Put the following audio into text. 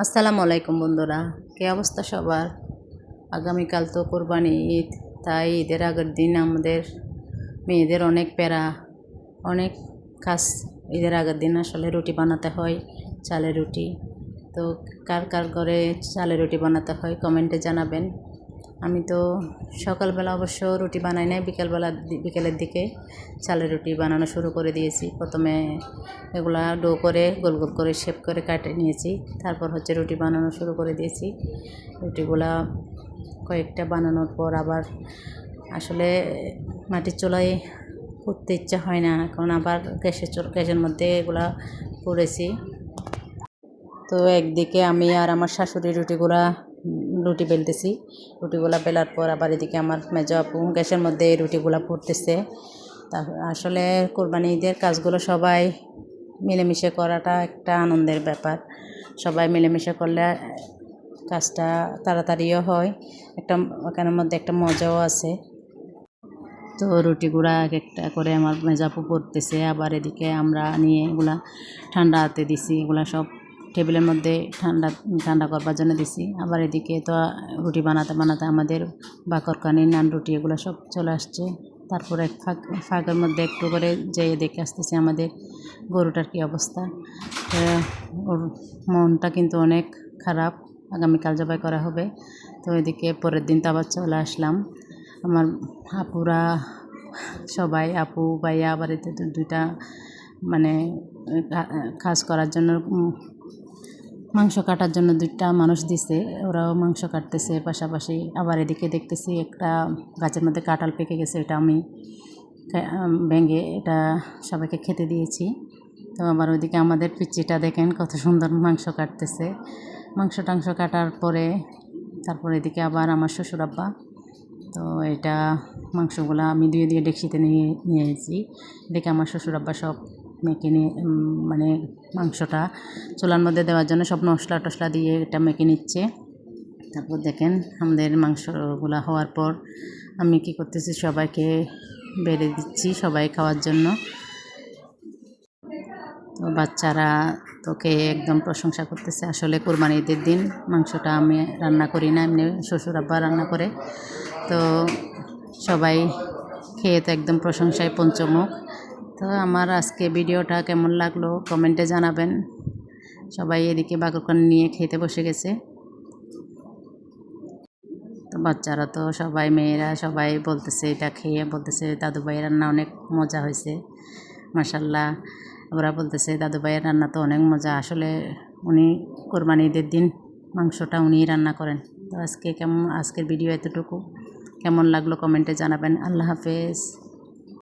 আসসালামু আলাইকুম বন্ধুরা, কী অবস্থা সবার? আগামীকাল তো কোরবানি ঈদ, তাই ঈদের আগের দিন আমাদের মেয়েদের অনেক প্যারা, অনেক কাজ। ঈদের আগের দিন আসলে রুটি বানাতে হয়, চালের রুটি। তো কার কার ঘরে চালের রুটি বানাতে হয় কমেন্টে জানাবেন। আমি তো সকালবেলা অবশ্য রুটি বানাই নাই, বিকেলের দিকে চালের রুটি বানানো শুরু করে দিয়েছি। প্রথমে এগুলা ডো করে গোল গোল করে শেপ করে কাটে নিয়েছি, তারপর হচ্ছে রুটি বানানো শুরু করে দিয়েছি। রুটিগুলা কয়েকটা বানানোর পর আবার আসলে মাটির চুলায় করতে ইচ্ছা হয় না, এখন আবার গ্যাসের মধ্যে এগুলা করেছি। তো একদিকে আমি আর আমার শাশুড়ি রুটি বেলতেছি। রুটিগুলা বেলার পর আবার এদিকে আমার মেজো আপু গ্যাসের মধ্যে এই রুটিগুলা পড়তেছে। আসলে কোরবানি ঈদের কাজগুলো সবাই মিলেমিশে করাটা একটা আনন্দের ব্যাপার। সবাই মিলেমিশে করলে কাজটা তাড়াতাড়িও হয়, ওখানের মধ্যে একটা মজাও আছে। তো রুটিগুলা এক একটা করে আমার মেজো আপু পড়তেছে, আবার এদিকে আমরা নিয়ে এগুলা ঠান্ডা হাতে দিছি। এগুলা সব টেবিলের মধ্যে ঠান্ডা ঠান্ডা করবার জন্য দিছি। আবার এদিকে তো রুটি বানাতে বানাতে আমাদের বাকরকানি, নান রুটি এগুলো সব চলে আসছে। তারপরে ফাঁকের মধ্যে একটু করে যেয়ে দেখে আসতেছি আমাদের গরুটার কী অবস্থা। ওর মনটা কিন্তু অনেক খারাপ, আগামীকাল জবাই করা হবে। তো এদিকে পরের দিন তো আবার চলে আসলাম। আমার আপুরা সবাই, আপু ভাইয়া আবার এতে দুইটা মানে কাজ করার জন্য, মাংস কাটার জন্য দুইটা মানুষ দিছে, ওরাও মাংস কাটতেছে পাশাপাশি। আবার এদিকে দেখতেছি একটা গাছের মধ্যে কাঁঠাল পেকে গেছে, এটা আমি ভেঙে এটা সবাইকে খেতে দিয়েছি। তো আবার ওইদিকে আমাদের পিচ্চিটা দেখেন কত সুন্দর মাংস কাটতেছে। মাংস টাংস কাটার পরে তারপর এদিকে আবার আমার শ্বশুর আব্বা, তো এটা মাংসগুলো আমি দিয়ে ডেকচিতে নিয়ে এসেছি। এদিকে আমার শ্বশুর আব্বা সব মেখে নিয়ে মানে মাংসটা চুলার মধ্যে দেওয়ার জন্য সব মশলা টশলা দিয়ে এটা মেখে নিচ্ছে। তারপর দেখেন আমাদের মাংসগুলো হওয়ার পর আমি কি করতেছি, সবাইকে বেড়ে দিচ্ছি সবাই খাওয়ার জন্য। তো বাচ্চারা তোকে একদম প্রশংসা করতেছে। আসলে কোরবানি ঈদের দিন মাংসটা আমি রান্না করি না, এমনি শ্বশুর আব্বা রান্না করে। তো সবাই খেয়ে তো একদম প্রশংসায় পঞ্চমুখ। তো আমার আজকে ভিডিওটা কেমন লাগলো কমেন্টে জানাবেন। সবাই এদিকে বাকরখানা নিয়ে খেতে বসে গেছে। তো বাচ্চারা তো সবাই, মেয়েরা সবাই বলতেছে, এটা খেয়ে বলতেছে দাদু ভাইয়ের রান্না অনেক মজা হয়েছে, মাশাল্লাহ। ওরা বলতেছে দাদু ভাইয়ের রান্না তো অনেক মজা। আসলে উনি কোরবানি ঈদের দিন মাংসটা উনিই রান্না করেন। তো আজকের ভিডিও এতটুকু। কেমন লাগলো কমেন্টে জানাবেন। আল্লাহ হাফেজ।